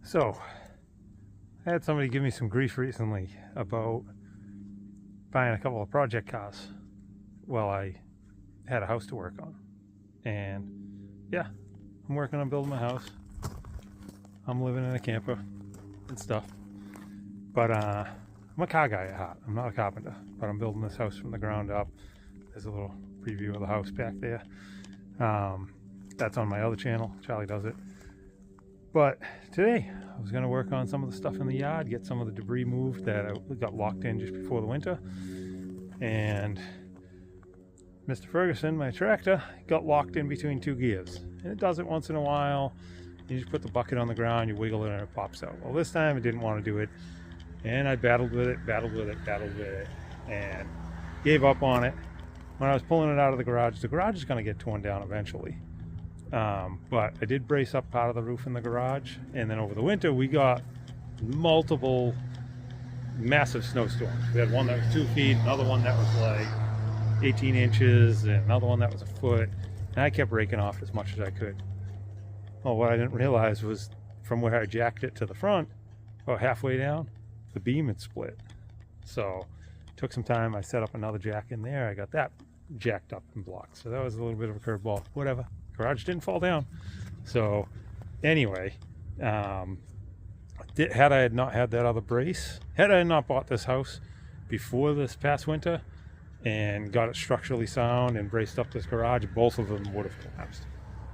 So, I had somebody give me some grief recently about buying a couple of project cars while I had a house to work on. And yeah, I'm working on building my house. I'm living in a camper and stuff. But I'm a car guy at heart. I'm not a carpenter, but I'm building this house from the ground up. There's a little preview of the house back there. That's on my other channel. Charlie does it. But today I was going to work on some of the stuff in the yard, get some of the debris moved that I got locked in just before the winter. And Mr. Ferguson, my tractor, got locked in between two gears. And it does it once in a while. You just put the bucket on the ground, you wiggle it, and it pops out. Well, this time it didn't want to do it. And I battled with it, and gave up on it. When I was pulling it out of the garage is going to get torn down eventually. But I did brace up part of the roof in the garage, and then over the winter we got multiple massive snowstorms. We had one that was 2 feet, another one that was like 18 inches, and another one that was a foot, and I kept raking off as much as I could. Well, what I didn't realize was from where I jacked it to the front, about halfway down, the beam had split. So it took some time. I set up another jack in there. I got that jacked up and blocked. So that was a little bit of a curveball. Whatever. Garage didn't fall down. So anyway, had I not had that other brace, had I not bought this house before this past winter and got it structurally sound and braced up this garage, both of them would have collapsed.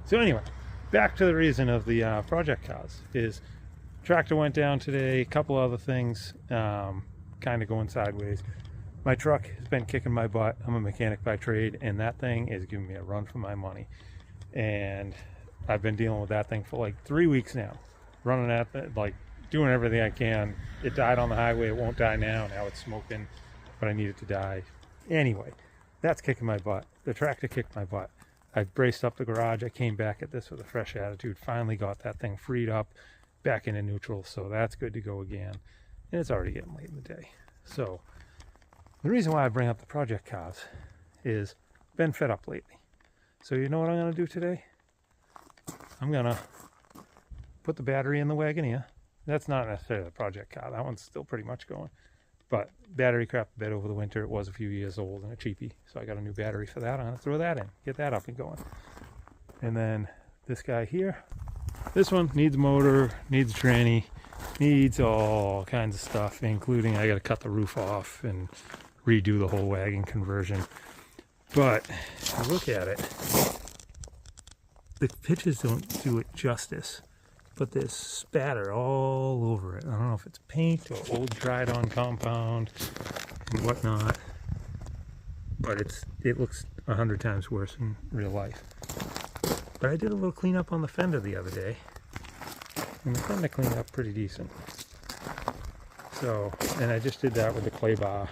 So anyway, back to the reason of the project cars is tractor went down today, a couple other things kind of going sideways. My truck has been kicking my butt. I'm a mechanic by trade, and that thing is giving me a run for my money. And I've been dealing with that thing for like 3 weeks now, running at it, like doing everything I can. It died on the highway. It won't die now. Now it's smoking, but I need it to die. Anyway, that's kicking my butt. The tractor kicked my butt. I braced up the garage. I came back at this with a fresh attitude. Finally got that thing freed up, back into neutral. So that's good to go again. And it's already getting late in the day. So the reason why I bring up the project cars is I've been fed up lately. So you know what I'm going to do today? I'm going to put the battery in the Wagoneer. That's not necessarily the project car. That one's still pretty much going. But battery crapped the bed over the winter. It was a few years old and a cheapie. So I got a new battery for that. I'm going to throw that in. Get that up and going. And then this guy here. This one needs a motor, needs a tranny, needs all kinds of stuff, including I got to cut the roof off and redo the whole wagon conversion. But if you look at it, the pictures don't do it justice, but there's spatter all over it. I don't know if it's paint or old dried on compound and whatnot, but it looks 100 times worse in real life. But I did a little cleanup on the fender the other day, and the fender cleaned up pretty decent. So, and I just did that with the clay bar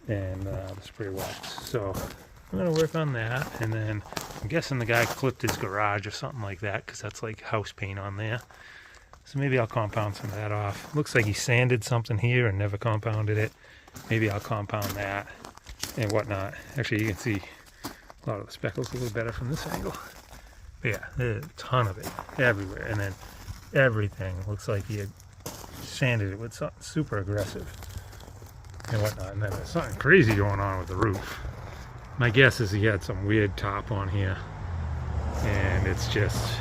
and the spray wax. So I'm going to work on that, and then I'm guessing the guy clipped his garage or something like that, because that's like house paint on there. So maybe I'll compound some of that off. Looks like he sanded something here and never compounded it. Maybe I'll compound that and whatnot. Actually, you can see a lot of the speckles a little better from this angle. But yeah, there's a ton of it everywhere, and then everything looks like he had sanded it with something super aggressive and whatnot. And then there's something crazy going on with the roof. My guess is he had some weird top on here, and it's just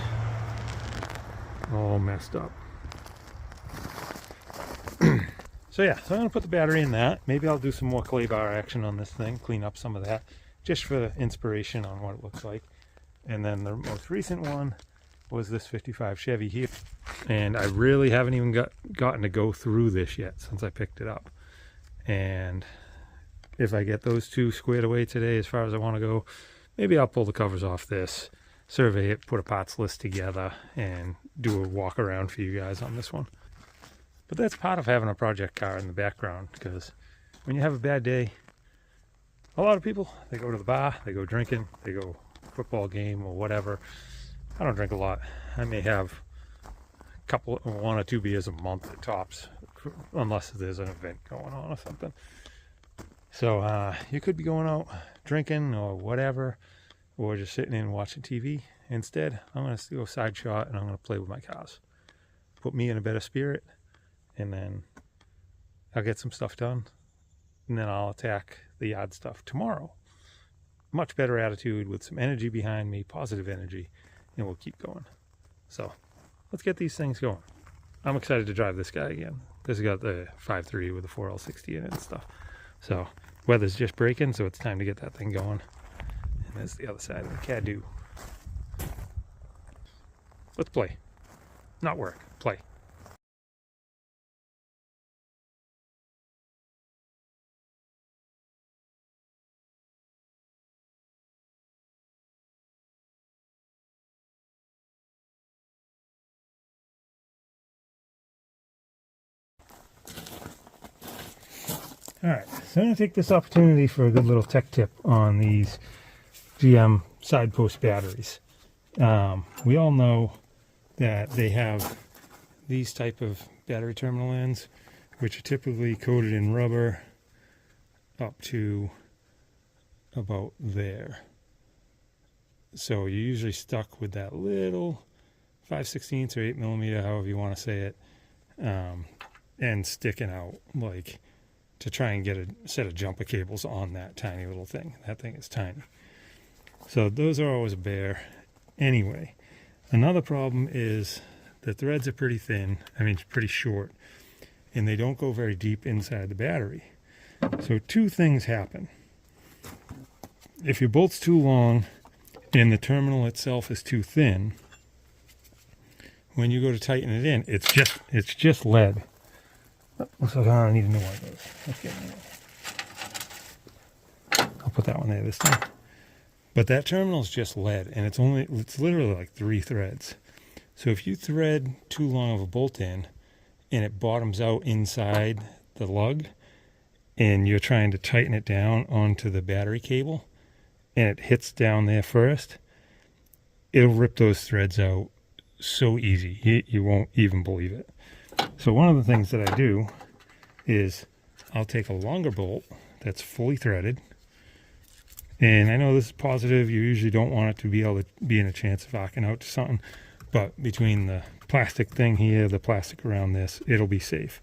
all messed up. So yeah, so I'm gonna put the battery in that. Maybe I'll do some more clay bar action on this thing, clean up some of that, just for inspiration on what it looks like. And then the most recent one was this 55 Chevy here, and I really haven't even gotten to go through this yet since I picked it up. And if I get those two squared away today as far as I want to go, maybe I'll pull the covers off this, survey it, put a parts list together, and do a walk around for you guys on this one. But that's part of having a project car in the background, because when you have a bad day, a lot of people, they go to the bar, they go drinking, they go football game or whatever. I don't drink a lot. I may have one or two beers a month at tops, unless there's an event going on or something. So you could be going out drinking or whatever, or just sitting in watching TV. Instead, I'm going to go side shot and I'm going to play with my cars. put me in a better spirit, and then I'll get some stuff done, and then I'll attack the yard stuff tomorrow. Much better attitude with some energy behind me, positive energy, and we'll keep going. So let's get these things going. I'm excited to drive this guy again. This has got the 5.3 with the 4L60 in it and stuff. So weather's just breaking, so it's time to get that thing going. And there's the other side of the caddy. Let's play. Not work, play. Alright, so I'm going to take this opportunity for a good little tech tip on these GM side post batteries. We all know that they have these type of battery terminal ends, which are typically coated in rubber up to about there. So you're usually stuck with that little 5/16 or 8mm, however you want to say it, end sticking out, like to try and get a set of jumper cables on that tiny little thing. That thing is tiny. So those are always a bear. Anyway, another problem is the threads are pretty thin, pretty short, and they don't go very deep inside the battery. So two things happen. If your bolt's too long and the terminal itself is too thin, when you go to tighten it in, it's just lead. Looks like I need a new one of those. Let's get a new one. I'll put that one there this time. But that terminal is just lead, and it's literally like 3 threads. So if you thread too long of a bolt in and it bottoms out inside the lug and you're trying to tighten it down onto the battery cable and it hits down there first, it'll rip those threads out so easy. You won't even believe it. So one of the things that I do is I'll take a longer bolt that's fully threaded, and I know this is positive, you usually don't want it to be able to be in a chance of arcing out to something, but between the plastic thing here, the plastic around this, it'll be safe.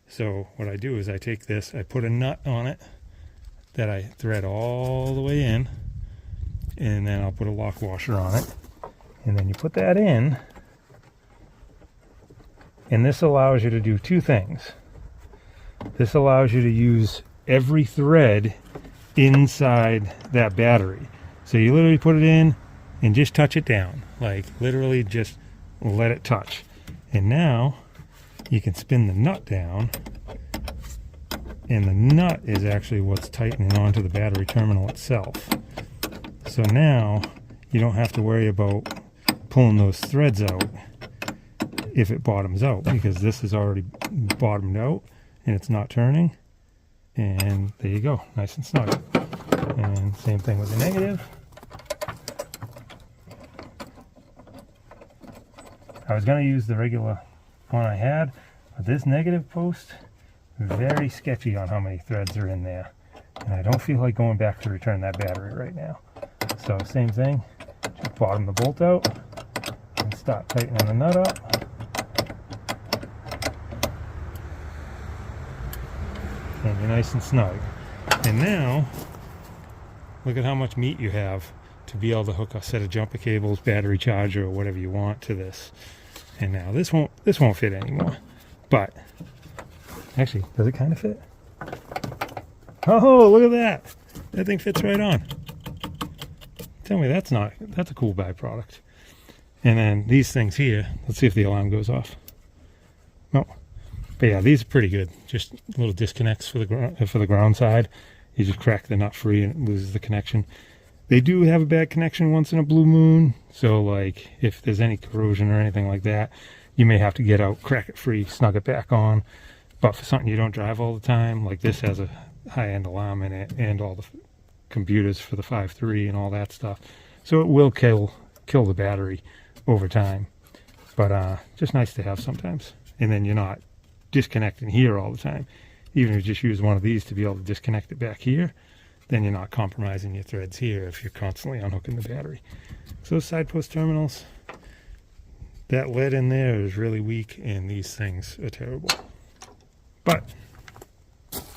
So what I do is I take this, I put a nut on it that I thread all the way in, and then I'll put a lock washer on it, and then you put that in. And this allows you to do 2 things. This allows you to use every thread inside that battery. So you literally put it in and just touch it down. Like literally just let it touch. And now you can spin the nut down, and the nut is actually what's tightening onto the battery terminal itself. So now you don't have to worry about pulling those threads out if it bottoms out, because this is already bottomed out and it's not turning, and there you go, nice and snug. And same thing with the negative. I was going to use the regular one I had, but this negative post, very sketchy on how many threads are in there, and I don't feel like going back to return that battery right now. So same thing, just bottom the bolt out and start tightening the nut up. And you're nice and snug. And now, look at how much meat you have to be able to hook a set of jumper cables, battery charger, or whatever you want to this. And now this won't fit anymore. But actually, does it kind of fit? Oh, look at that! That thing fits right on. Tell me that's a cool byproduct. And then these things here, let's see if the alarm goes off. No. But yeah, these are pretty good. Just little disconnects for the ground side. You just crack the nut free and it loses the connection. They do have a bad connection once in a blue moon, so like if there's any corrosion or anything like that, you may have to get out, crack it free, snug it back on. But for something you don't drive all the time, like this has a high-end alarm in it and all the computers for the 5.3 and all that stuff, so it will kill the battery over time. But just nice to have sometimes, and then you're not disconnecting here all the time. Even if you just use one of these to be able to disconnect it back here, then you're not compromising your threads here if you're constantly unhooking the battery. So those side post terminals, that lead in there is really weak, and these things are terrible. But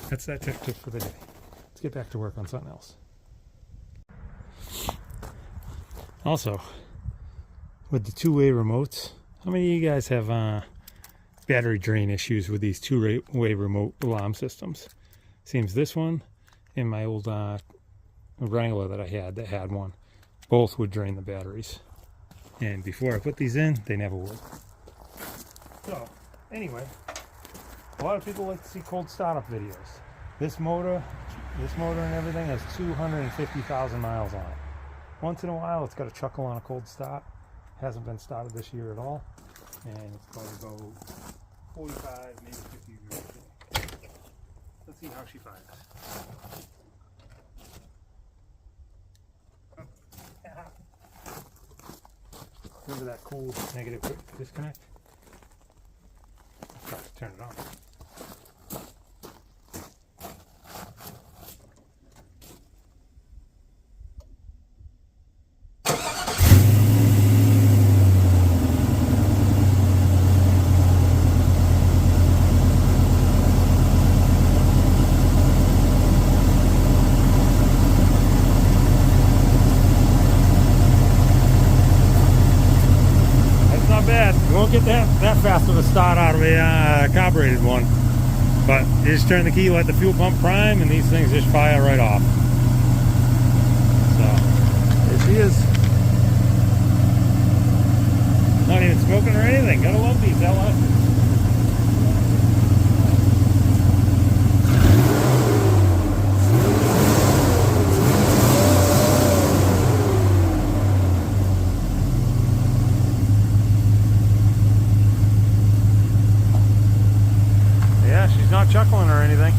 that's that tech tip for the day. Let's get back to work on something else. Also, with the two-way remotes, how many of you guys have battery drain issues with these two-way remote alarm systems? Seems this one and my old Wrangler that I had that had one, both would drain the batteries. And before I put these in, they never would. So, anyway, a lot of people like to see cold startup videos. This motor and everything has 250,000 miles on it. Once in a while, it's got a chuckle on a cold start. Hasn't been started this year at all. And it's probably about 45, maybe 50 degrees. Let's see how she fires. Remember that cool negative disconnect? Try to turn it on. You won't get that fast of a start out of a carbureted one, but you just turn the key, let the fuel pump prime, and these things just fire right off. So there she is. Not even smoking or anything. Gotta love these LSs. She's not chuckling or anything.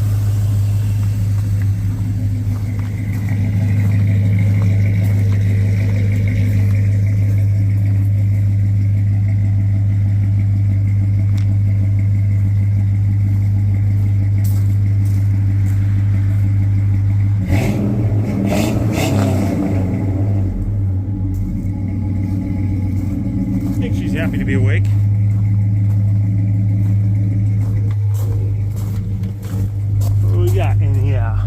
I think she's happy to be awake. Got in here.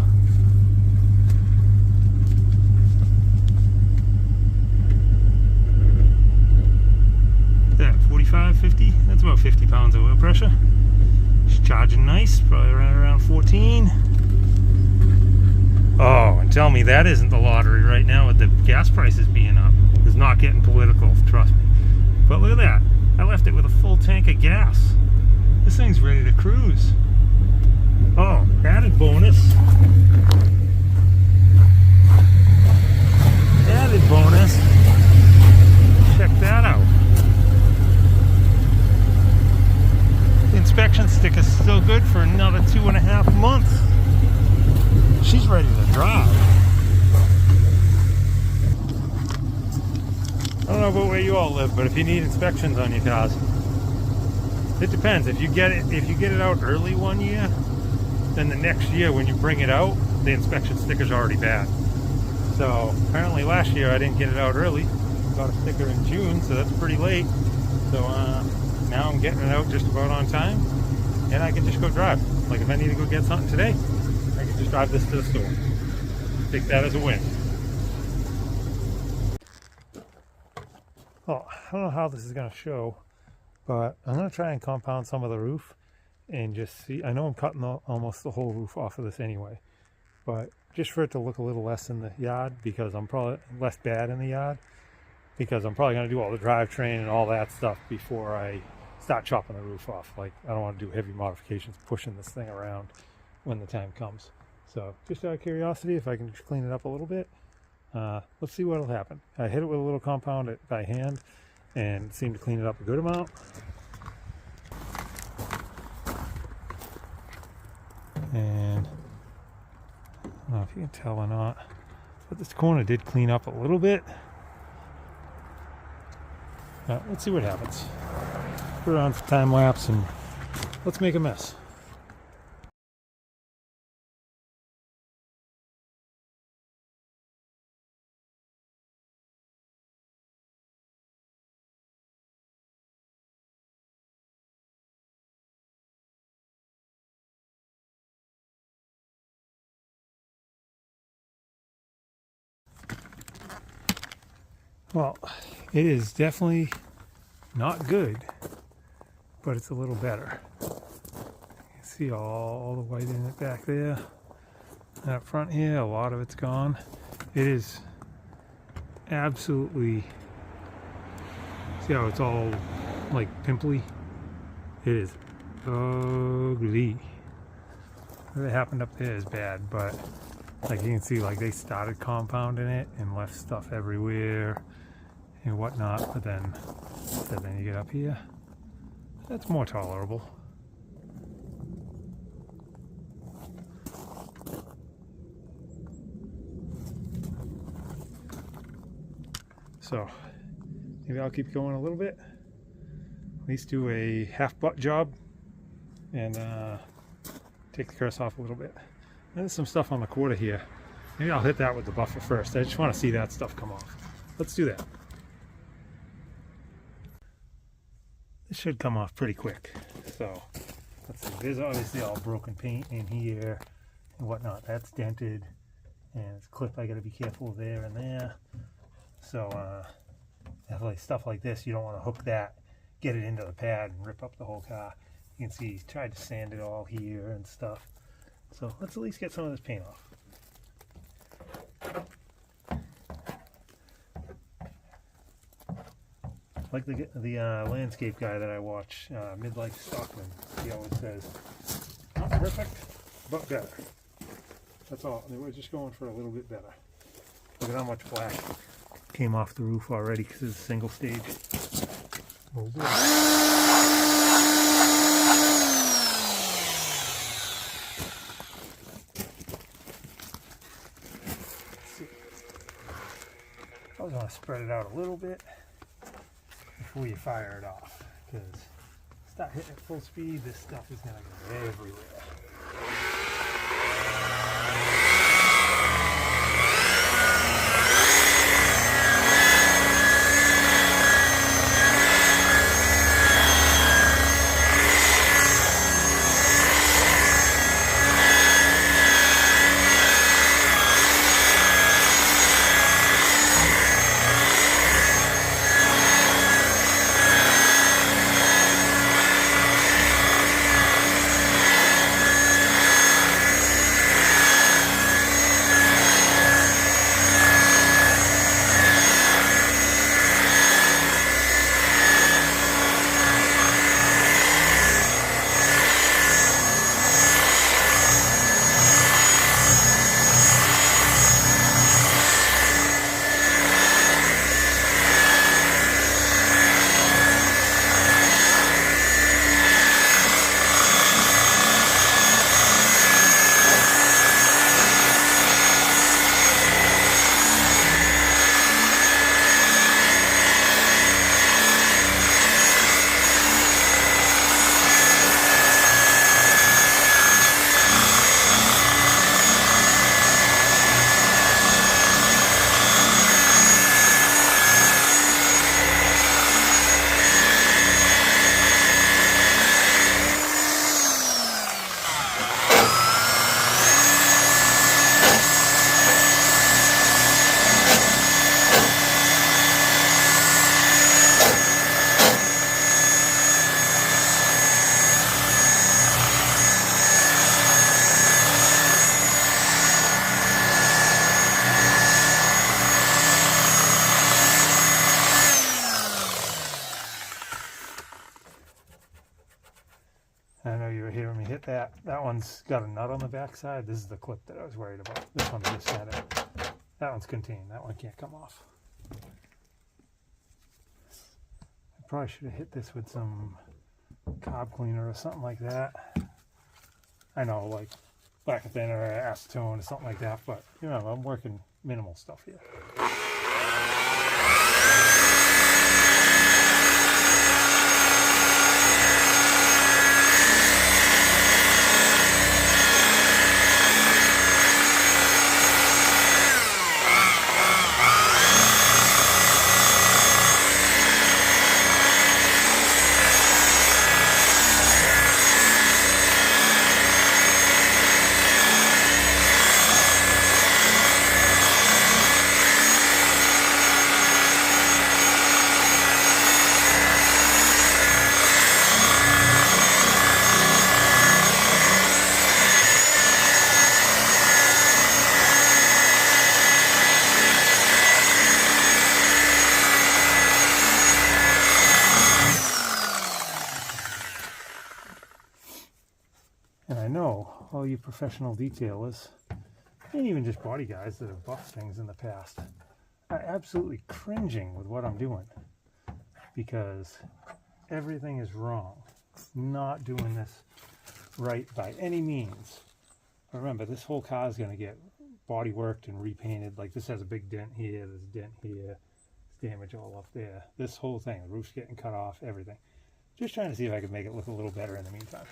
That 45, 50? That's about 50 pounds of oil pressure. She's charging nice, probably right around 14. Oh, and tell me that isn't the lottery right now with the gas prices being up. It's not getting political, trust me. But look at that. I left it with a full tank of gas. This thing's ready to cruise. Oh, added bonus. Added bonus. Check that out. The inspection sticker's still good for another 2.5 months. She's ready to drive. I don't know about where you all live, but if you need inspections on your cars, it depends. If you get it out early one year, then the next year when you bring it out, the inspection sticker's already bad. So apparently last year I didn't get it out early. Got a sticker in June, so that's pretty late. So now I'm getting it out just about on time, and I can just go drive. Like if I need to go get something today, I can just drive this to the store. Take that as a win. Oh, I don't know how this is going to show, but I'm going to try and compound some of the roof and just see. I know I'm cutting almost the whole roof off of this anyway, but just for it to look a little less in the yard, because I'm probably less bad in the yard, because I'm probably going to do all the drivetrain and all that stuff before I start chopping the roof off. Like, I don't want to do heavy modifications pushing this thing around when the time comes. So just out of curiosity, if I can just clean it up a little bit, let's see what'll happen. I hit it with a little compound by hand and seemed to clean it up a good amount. And I don't know if you can tell or not, but this corner did clean up a little bit. Let's see what happens. Put it on for time lapse and let's make a mess. Well, it is definitely not good, but it's a little better. You can see all the white in it back there. And up front here, a lot of it's gone. It is absolutely, see how it's all like pimply? It is ugly. What happened up there is bad, but like you can see, like they started compounding it and left stuff everywhere and whatnot, but then you get up here, that's more tolerable. So maybe I'll keep going a little bit, at least do a half butt job and take the curse off a little bit. And there's some stuff on the quarter here. Maybe I'll hit that with the buffer first. I just want to see that stuff come off. Let's do that. This should come off pretty quick. So let's see. There's obviously all broken paint in here and whatnot. That's dented, and it's clipped. I got to be careful there and there. So like stuff like this, you don't want to hook that, get it into the pad, and rip up the whole car. You can see he's tried to sand it all here and stuff. So let's at least get some of this paint off. Like the landscape guy that I watch, Midlife Stockman, he always says, not perfect, but better. That's all. We're just going for a little bit better. Look at how much black came off the roof already because it's a single stage. Oh boy. I was going to spread it out a little bit before you fire it off, because start hitting at full speed, this stuff is going to go everywhere. I know you were hearing me hit that. That one's got a nut on the back side. This is the clip that I was worried about. This one just had it. That one's contained. That one can't come off. I probably should have hit this with some carb cleaner or something like that. I know, like black and thinner or acetone or something like that, but you know, I'm working minimal stuff here. And I know all you professional detailers, and even just body guys that have buffed things in the past, are absolutely cringing with what I'm doing, because everything is wrong. Not doing this right by any means. But remember, this whole car is going to get body worked and repainted. Like, this has a big dent here, there's a dent here, there's damage all up there. This whole thing, the roof's getting cut off, everything. Just trying to see if I could make it look a little better in the meantime.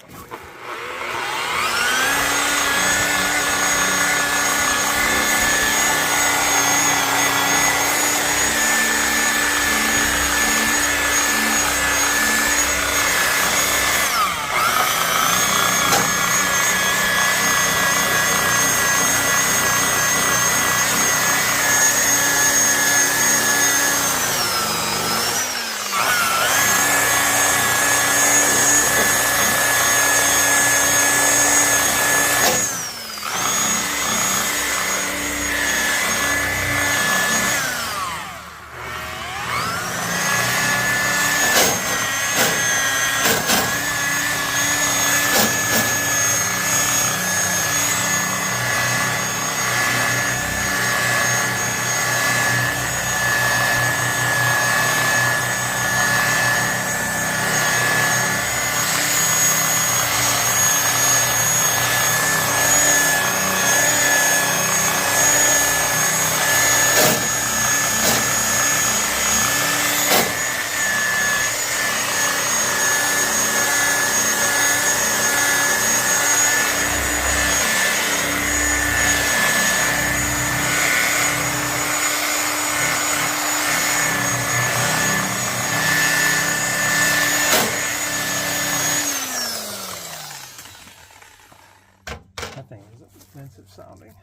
That thing is expensive sounding.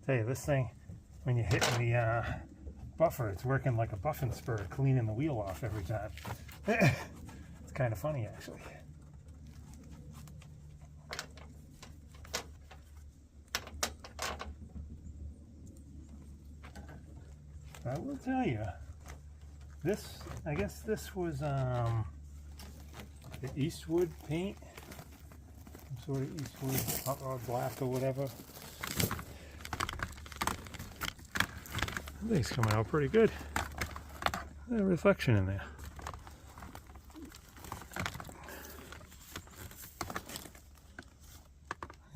Tell you, this thing, when you're hitting the buffer, it's working like a buffing spur, cleaning the wheel off every time. It's kind of funny, actually. I will tell you, this, I guess this was the Eastwood paint, some sort of Eastwood hot rod black or whatever. I think it's coming out pretty good. A reflection in there.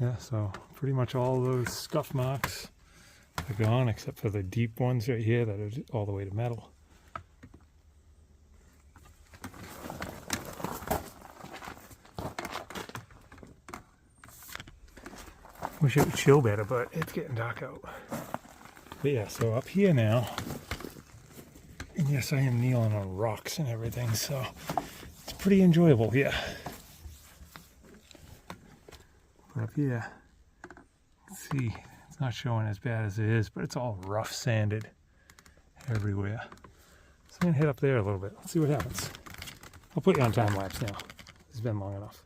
Yeah, so pretty much all those scuff marks are gone, except for the deep ones right here that are all the way to metal. Wish it would chill better, but it's getting dark out. But yeah, so up here now, and yes, I am kneeling on rocks and everything, so it's pretty enjoyable here. But up here, let's see, it's not showing as bad as it is, but it's all rough sanded everywhere. So I'm gonna head up there a little bit. Let's see what happens. I'll put you on time lapse now. It's been long enough.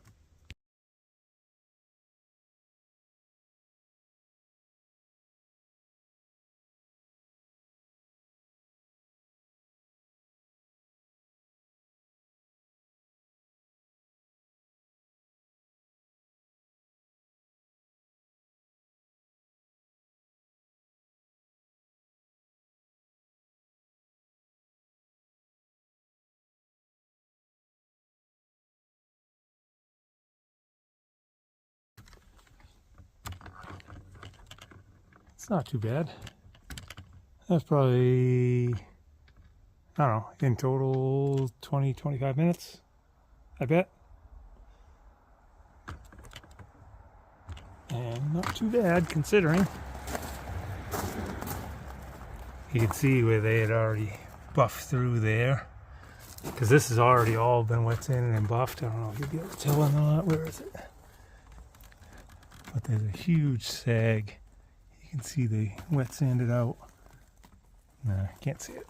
It's not too bad. That's probably, I don't know, in total 20-25 minutes, I bet. And not too bad considering. You can see where they had already buffed through there, because this has already all been wet sanded and buffed. I don't know if you'll be able to tell or not. Where is it? But there's a huge sag. You can see they wet sanded out. No, can't see it.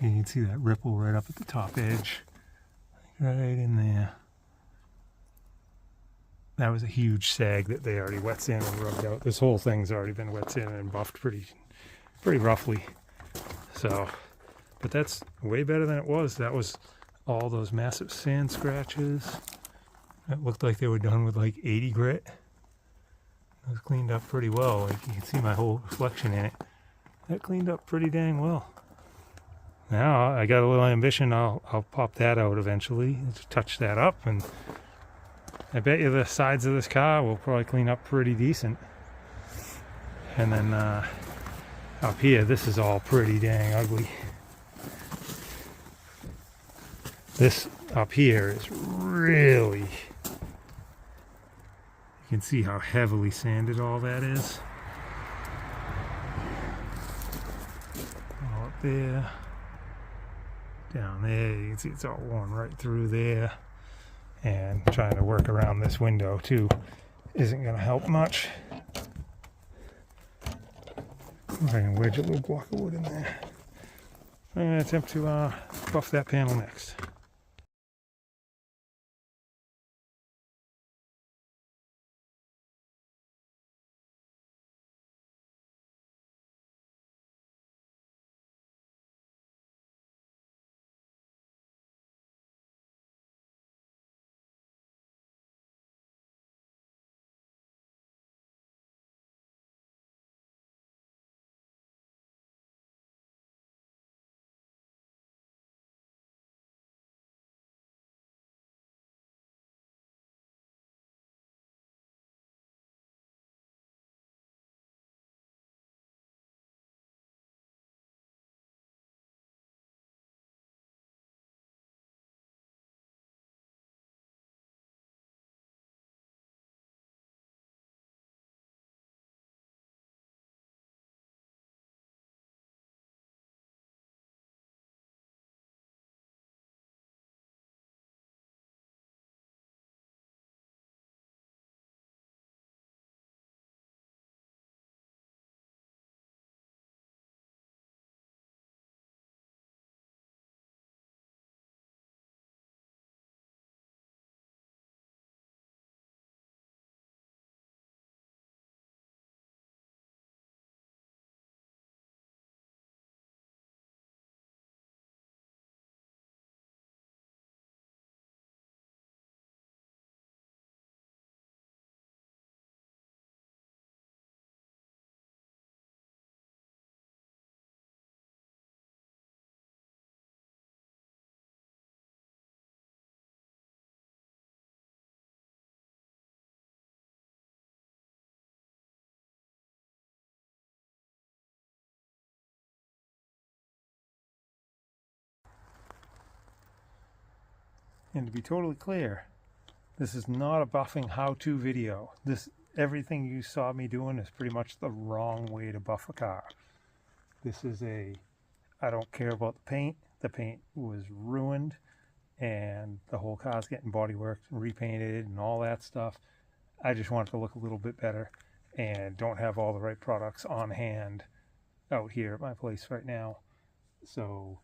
You can see that ripple right up at the top edge, right in there. That was a huge sag that they already wet sanded and rubbed out. This whole thing's already been wet sanded and buffed pretty roughly. So, but that's way better than it was. That was all those massive sand scratches. It looked like they were done with like 80 grit. It was cleaned up pretty well. Like you can see my whole reflection in it. That cleaned up pretty dang well. Now I got a little ambition. I'll pop that out eventually. Just touch that up, and I bet you the sides of this car will probably clean up pretty decent. And then up here, this is all pretty dang ugly. This up here is really, you can see how heavily sanded all that is. All up there, down there, you can see it's all worn right through there. And trying to work around this window too isn't going to help much. I'm going to wedge a little block of wood in there. I'm going to attempt to buff that panel next. And to be totally clear, this is not a buffing how-to video. This everything you saw me doing is pretty much the wrong way to buff a car. This is I don't care about the paint. The paint was ruined, and the whole car's getting bodyworked and repainted and all that stuff. I just want it to look a little bit better, and don't have all the right products on hand out here at my place right now. So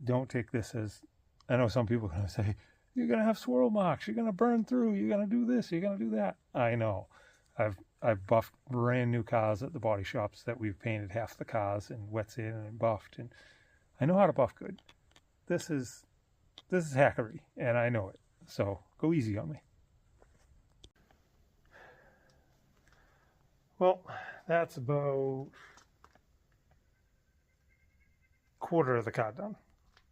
don't take this as, I know some people are going to say, you're going to have swirl marks, you're going to burn through, you're going to do this, you're going to do that. I know. I've buffed brand new cars at the body shops that we've painted half the cars and wet sanded and buffed, and I know how to buff good. This is hackery, and I know it. So go easy on me. Well, that's about quarter of the car done.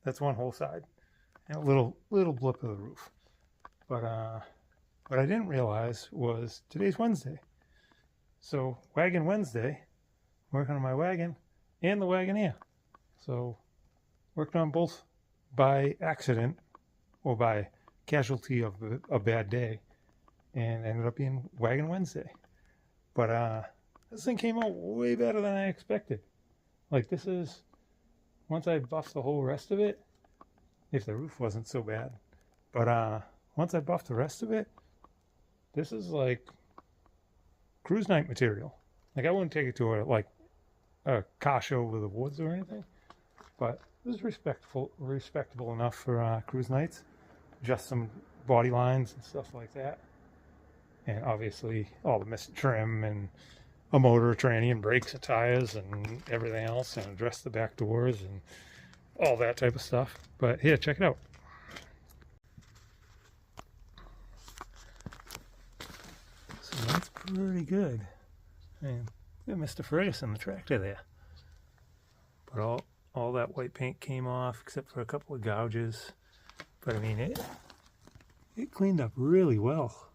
That's one whole side, and a little blip of the roof. But what I didn't realize was today's Wednesday. So Wagon Wednesday, working on my wagon and the Wagoneer. So worked on both by accident or by casualty of a bad day, and ended up being Wagon Wednesday. But this thing came out way better than I expected. Like, this is, once I buffed the whole rest of it, if the roof wasn't so bad, but once I buffed the rest of it, this is like cruise night material. Like, I wouldn't take it to a car show with the woods or anything, but this is respectable enough for cruise nights. Just some body lines and stuff like that, and obviously all the missing trim and a motor, tranny, and brakes and tires and everything else, and address the back doors and all that type of stuff. But here, check it out. So that's pretty good. And got Mr. Ferguson, the tractor there. But all that white paint came off except for a couple of gouges. But I mean, it cleaned up really well.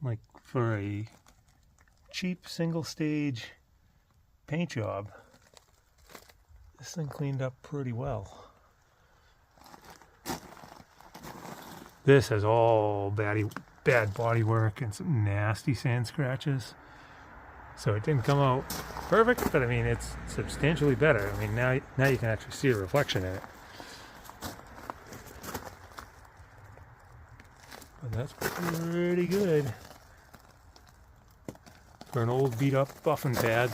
Like, for a cheap single stage paint job, this thing cleaned up pretty well. This has all bad body work and some nasty sand scratches. So it didn't come out perfect, but I mean, it's substantially better. I mean, now you can actually see a reflection in it. But that's pretty good for an old beat up buffing pad.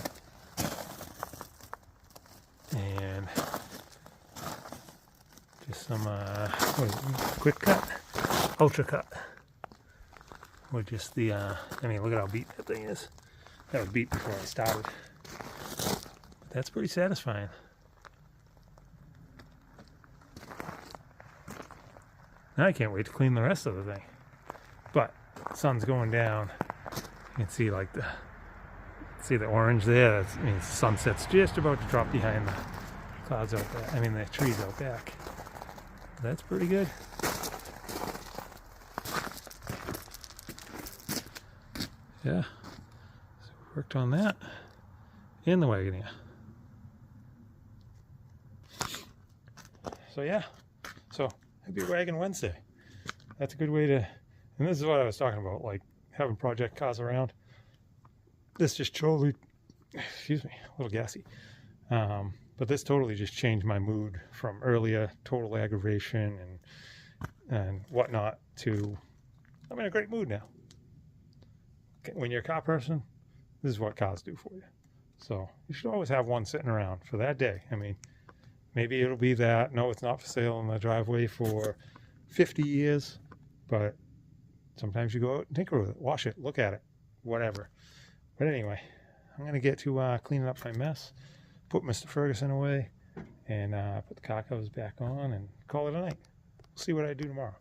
And just some quick cut, ultra cut, with just the I mean, look at how beat that thing is. That was beat before I started. But that's pretty satisfying. Now I can't wait to clean the rest of the thing. But the sun's going down. You can see like the orange there. I mean, the sunset's just about to drop behind the clouds out there. I mean, the trees out back. That's pretty good. Yeah. So we worked on that in the Wagoneer. So yeah. So happy Wagon Wednesday. That's a good way to, and this is what I was talking about, like having project cars around. This just totally, excuse me, a little gassy. But this totally just changed my mood from earlier total aggravation and whatnot to, I'm in a great mood now. When you're a car person, this is what cars do for you. So you should always have one sitting around for that day. I mean, maybe it'll be that, no, it's not for sale in the driveway for 50 years, but sometimes you go out and tinker with it, wash it, look at it, whatever. But anyway, I'm going to get to cleaning up my mess, put Mr. Ferguson away, and put the car covers back on and call it a night. We'll see what I do tomorrow.